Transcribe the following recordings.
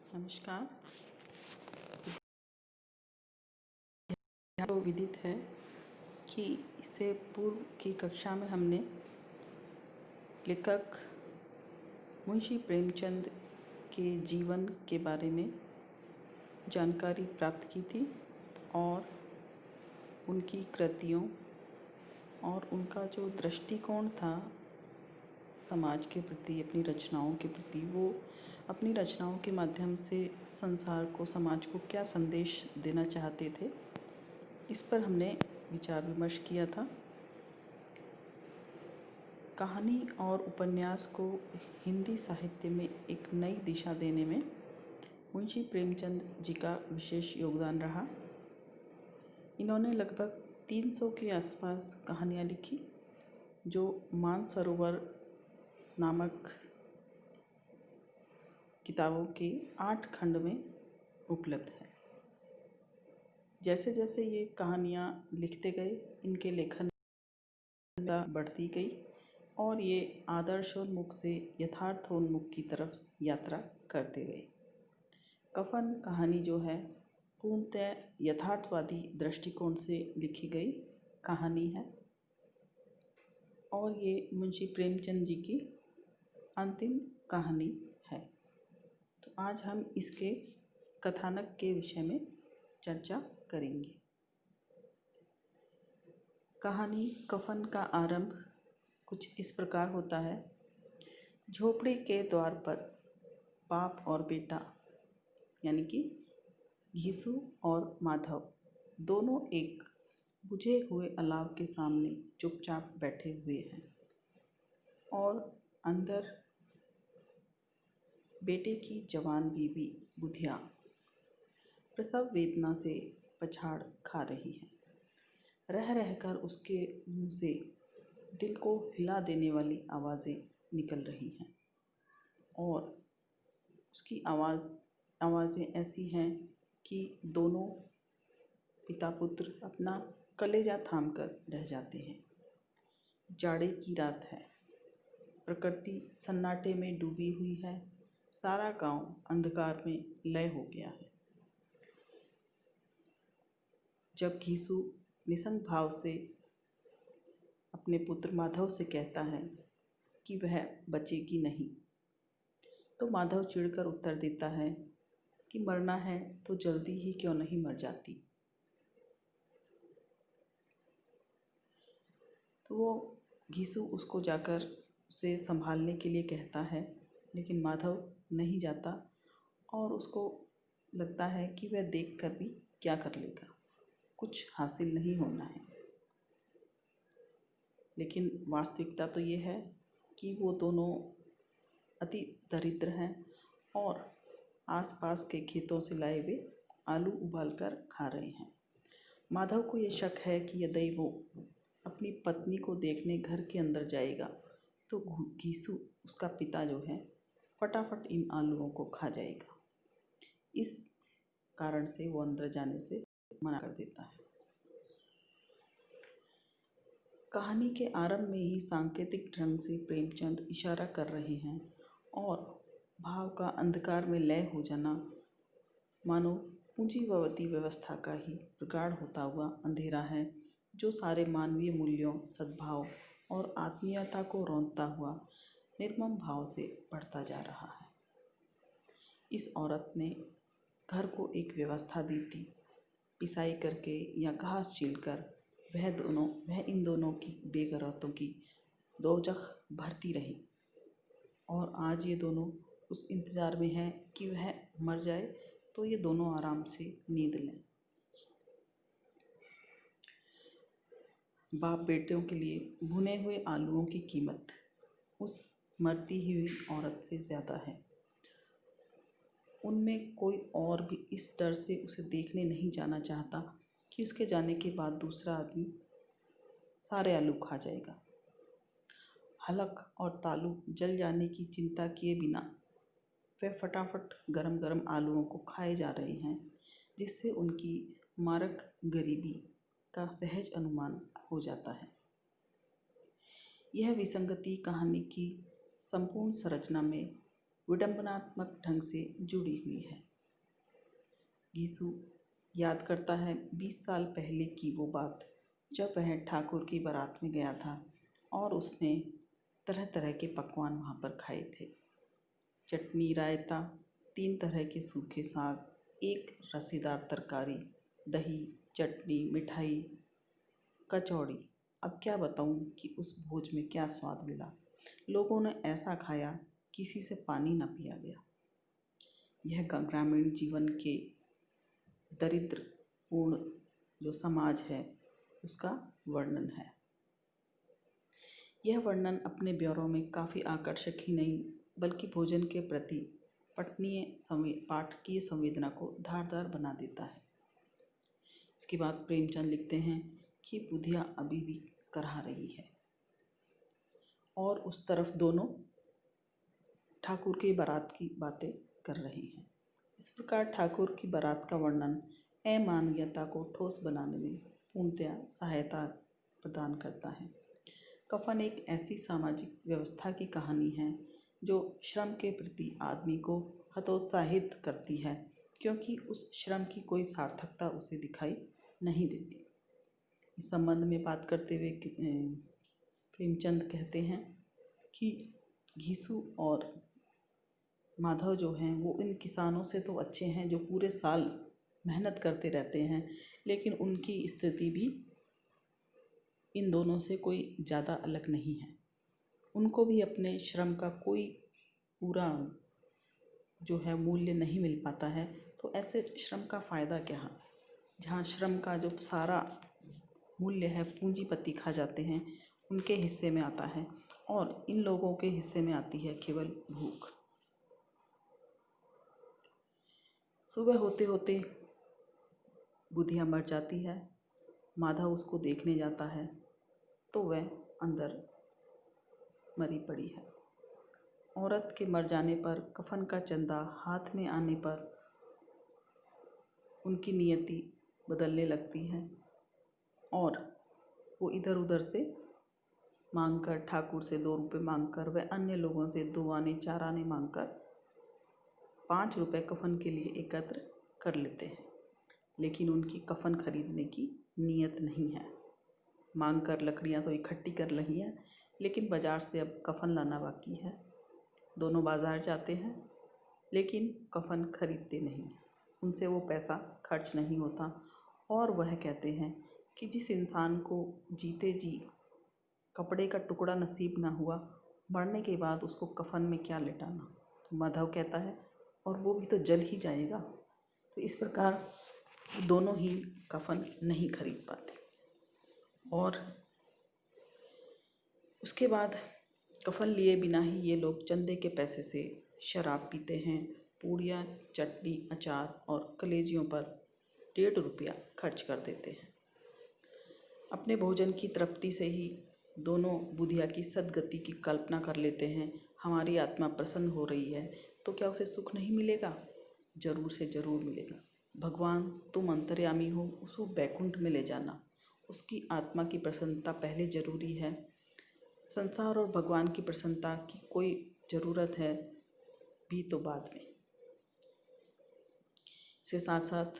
नमस्कार। आपको विदित है कि इससे पूर्व की कक्षा में हमने लेखक मुंशी प्रेमचंद के जीवन के बारे में जानकारी प्राप्त की थी और उनकी कृतियों और उनका जो दृष्टिकोण था समाज के प्रति, अपनी रचनाओं के प्रति, वो अपनी रचनाओं के माध्यम से संसार को, समाज को क्या संदेश देना चाहते थे, इस पर हमने विचार विमर्श किया था। कहानी और उपन्यास को हिंदी साहित्य में एक नई दिशा देने में मुंशी प्रेमचंद जी का विशेष योगदान रहा। इन्होंने लगभग 300 के आसपास कहानियाँ लिखी जो मानसरोवर नामक किताबों के 8 खंड में उपलब्ध है। जैसे जैसे ये कहानियाँ लिखते गए, इनके लेखन बढ़ती गई और ये आदर्शोन्मुख से यथार्थोन्मुख की तरफ यात्रा करते गए। कफन कहानी जो है पूर्णतः यथार्थवादी दृष्टिकोण से लिखी गई कहानी है और ये मुंशी प्रेमचंद जी की अंतिम कहानी है। तो आज हम इसके कथानक के विषय में चर्चा करेंगे। कहानी कफन का आरंभ कुछ इस प्रकार होता है। झोपड़ी के द्वार पर बाप और बेटा यानी कि घीसू और माधव दोनों एक बुझे हुए अलाव के सामने चुपचाप बैठे हुए हैं और अंदर बेटे की जवान बीवी बुधिया प्रसव वेदना से पछाड़ खा रही है। रह रहकर उसके मुंह से दिल को हिला देने वाली आवाज़ें निकल रही हैं और उसकी आवाज़ें ऐसी हैं कि दोनों पिता पुत्र अपना कलेजा थाम कर रह जाते हैं। जाड़े की रात है, प्रकृति सन्नाटे में डूबी हुई है, सारा गांव अंधकार में लय हो गया है। जब घीसू निसंग भाव से अपने पुत्र माधव से कहता है कि वह बचेगी नहीं, तो माधव चिढ़कर उत्तर देता है कि मरना है तो जल्दी ही क्यों नहीं मर जाती। तो वो घीसू उसको जाकर उसे संभालने के लिए कहता है, लेकिन माधव नहीं जाता और उसको लगता है कि वह देखकर भी क्या कर लेगा, कुछ हासिल नहीं होना है। लेकिन वास्तविकता तो ये है कि वो दोनों अति दरिद्र हैं और आसपास के खेतों से लाए हुए आलू उबालकर खा रहे हैं। माधव को ये शक है कि यदि वो अपनी पत्नी को देखने घर के अंदर जाएगा तो घीसू, उसका पिता जो है, फटाफट इन आलूओं को खा जाएगा। इस कारण से वो अंदर जाने से मना कर देता है। कहानी के आरंभ में ही सांकेतिक ढंग से प्रेमचंद इशारा कर रहे हैं और भाव का अंधकार में लय हो जाना मानो पूंजीवादी व्यवस्था का ही प्रगाढ़ होता हुआ अंधेरा है, जो सारे मानवीय मूल्यों, सद्भाव और आत्मीयता को रौंदता हुआ निर्मम भाव से बढ़ता जा रहा है। इस औरत ने घर को एक व्यवस्था दी थी। पिसाई करके या घास छीलकर वह इन दोनों की बेगौरतों की दोजख भरती रही और आज ये दोनों उस इंतज़ार में हैं कि वह मर जाए तो ये दोनों आराम से नींद लें। बाप बेटों के लिए भुने हुए आलूओं की कीमत उस मरती हुई औरत से ज़्यादा है। उनमें कोई और भी इस डर से उसे देखने नहीं जाना चाहता कि उसके जाने के बाद दूसरा आदमी सारे आलू खा जाएगा। हलक और तालू जल जाने की चिंता किए बिना वे फटाफट गरम गरम आलूओं को खाए जा रहे हैं, जिससे उनकी मारक गरीबी का सहज अनुमान हो जाता है। यह विसंगति कहानी की संपूर्ण संरचना में विडंबनात्मक ढंग से जुड़ी हुई है। घीसू याद करता है 20 साल पहले की वो बात, जब वह ठाकुर की बारात में गया था और उसने तरह तरह के पकवान वहाँ पर खाए थे। चटनी, रायता, 3 तरह के सूखे साग, एक रसीदार तरकारी, दही, चटनी, मिठाई, कचौड़ी। अब क्या बताऊँ कि उस भोज में क्या स्वाद मिला। लोगों ने ऐसा खाया, किसी से पानी न पिया गया। यह ग्रामीण जीवन के दरिद्रपूर्ण जो समाज है उसका वर्णन है। यह वर्णन अपने ब्यौरों में काफ़ी आकर्षक ही नहीं बल्कि भोजन के प्रति पाठकीय संवेदना को धारदार बना देता है। इसके बाद प्रेमचंद लिखते हैं कि बुधिया अभी भी करहा रही है और उस तरफ दोनों ठाकुर की बारात की बातें कर रहे हैं। इस प्रकार ठाकुर की बारात का वर्णन अमानवीयता को ठोस बनाने में पूर्णतया सहायता प्रदान करता है। कफन एक ऐसी सामाजिक व्यवस्था की कहानी है जो श्रम के प्रति आदमी को हतोत्साहित करती है, क्योंकि उस श्रम की कोई सार्थकता उसे दिखाई नहीं देती। इस संबंध में बात करते हुए प्रेमचंद कहते हैं कि घीसू और माधव जो हैं वो इन किसानों से तो अच्छे हैं जो पूरे साल मेहनत करते रहते हैं, लेकिन उनकी स्थिति भी इन दोनों से कोई ज़्यादा अलग नहीं है। उनको भी अपने श्रम का कोई पूरा जो है मूल्य नहीं मिल पाता है। तो ऐसे श्रम का फ़ायदा क्या है, जहाँ श्रम का जो सारा मूल्य है पूंजीपति खा जाते हैं, उनके हिस्से में आता है और इन लोगों के हिस्से में आती है केवल भूख। सुबह होते होते बुधिया मर जाती है। माधव उसको देखने जाता है तो वह अंदर मरी पड़ी है। औरत के मर जाने पर कफन का चंदा हाथ में आने पर उनकी नियति बदलने लगती है और वो इधर उधर से मांगकर, ठाकुर से 2 रुपये मांगकर, वह अन्य लोगों से 2 आने 4 आने मांगकर 5 रुपये कफन के लिए एकत्र कर लेते हैं। लेकिन उनकी कफन खरीदने की नीयत नहीं है। मांग कर लकड़ियाँ तो इकट्ठी कर रही हैं, लेकिन बाज़ार से अब कफन लाना बाकी है। दोनों बाज़ार जाते हैं लेकिन कफन खरीदते नहीं, उनसे वो पैसा खर्च नहीं होता और वह कहते हैं कि जिस इंसान को जीते जी कपड़े का टुकड़ा नसीब ना हुआ, मरने के बाद उसको कफन में क्या लिटाना। माधव कहता है और वो भी तो जल ही जाएगा। तो इस प्रकार दोनों ही कफन नहीं खरीद पाते और उसके बाद कफन लिए बिना ही ये लोग चंदे के पैसे से शराब पीते हैं। पूड़ियाँ, चटनी, अचार और कलेजियों पर 1.5 रुपया खर्च कर देते हैं। अपने भोजन की तृप्ति से ही दोनों बुधिया की सद्गति की कल्पना कर लेते हैं। हमारी आत्मा प्रसन्न हो रही है तो क्या उसे सुख नहीं मिलेगा? जरूर से ज़रूर मिलेगा। भगवान तुम अंतर्यामी हो, उसको बैकुंठ में ले जाना। उसकी आत्मा की प्रसन्नता पहले ज़रूरी है। संसार और भगवान की प्रसन्नता की कोई ज़रूरत है भी तो बाद में। इसके साथ साथ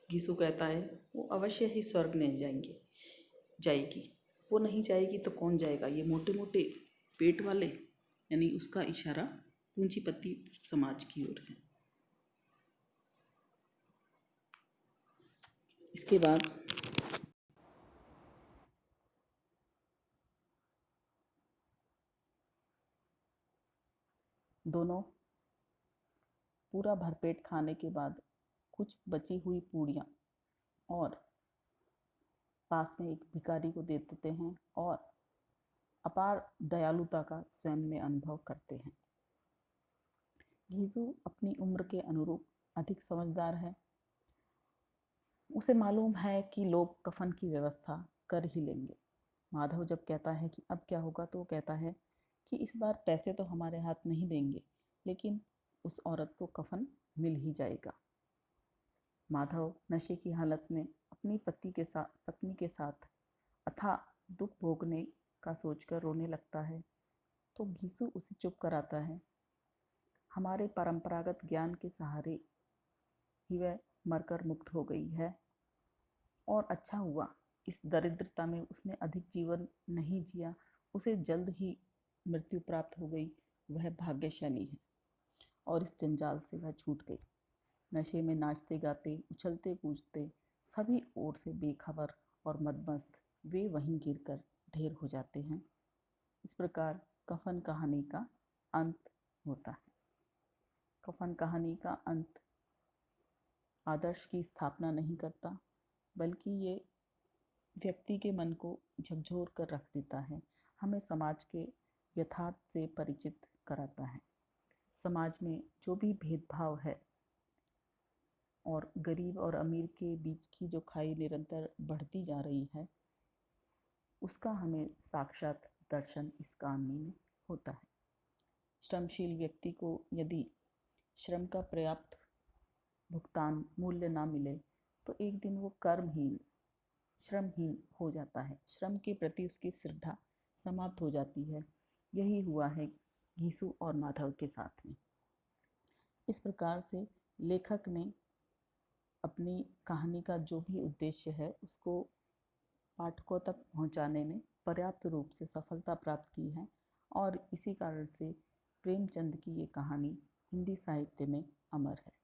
घीसू कहता है वो अवश्य ही स्वर्ग नहीं जाएगी। वो नहीं जाएगी तो कौन जाएगा? ये मोटे मोटे पेट वाले, यानी उसका इशारा पूंजीपति समाज की ओर है। इसके बाद दोनों पूरा भरपेट खाने के बाद कुछ बची हुई पूड़ियाँ और पास में एक भिखारी को दे देते हैं और अपार दयालुता का स्वयं में अनुभव करते हैं। घीसू अपनी उम्र के अनुरूप अधिक समझदार है। उसे मालूम है कि लोग कफन की व्यवस्था कर ही लेंगे। माधव जब कहता है कि अब क्या होगा, तो वो कहता है कि इस बार पैसे तो हमारे हाथ नहीं देंगे, लेकिन उस औरत को कफन मिल ही जाएगा। माधव नशे की हालत में अपनी पत्नी के साथ अथाह दुख भोगने का सोचकर रोने लगता है तो घीसू उसे चुप कराता है हमारे परंपरागत ज्ञान के सहारे ही वह मरकर मुक्त हो गई है। और अच्छा हुआ, इस दरिद्रता में उसने अधिक जीवन नहीं जिया, उसे जल्द ही मृत्यु प्राप्त हो गई। वह भाग्यशाली है और इस जंजाल से वह छूट गई। नशे में नाचते गाते, उछलते कूदते, सभी ओर से बेखबर और मदमस्त वे वहीं गिरकर ढेर हो जाते हैं। इस प्रकार कफन कहानी का अंत होता है। कफन कहानी का अंत आदर्श की स्थापना नहीं करता, बल्कि ये व्यक्ति के मन को झकझोर कर रख देता है, हमें समाज के यथार्थ से परिचित कराता है। समाज में जो भी भेदभाव है और गरीब और अमीर के बीच की जो खाई निरंतर बढ़ती जा रही है, उसका हमें साक्षात दर्शन इस कहानी में होता है। श्रमशील व्यक्ति को यदि श्रम का पर्याप्त भुगतान मूल्य ना मिले तो एक दिन वो कर्महीन, श्रमहीन हो जाता है। श्रम के प्रति उसकी श्रद्धा समाप्त हो जाती है। यही हुआ है घीसू और माधव के साथ में। इस प्रकार से लेखक ने अपनी कहानी का जो भी उद्देश्य है उसको पाठकों तक पहुंचाने में पर्याप्त रूप से सफलता प्राप्त की है, और इसी कारण से प्रेमचंद की ये कहानी हिंदी साहित्य में अमर है।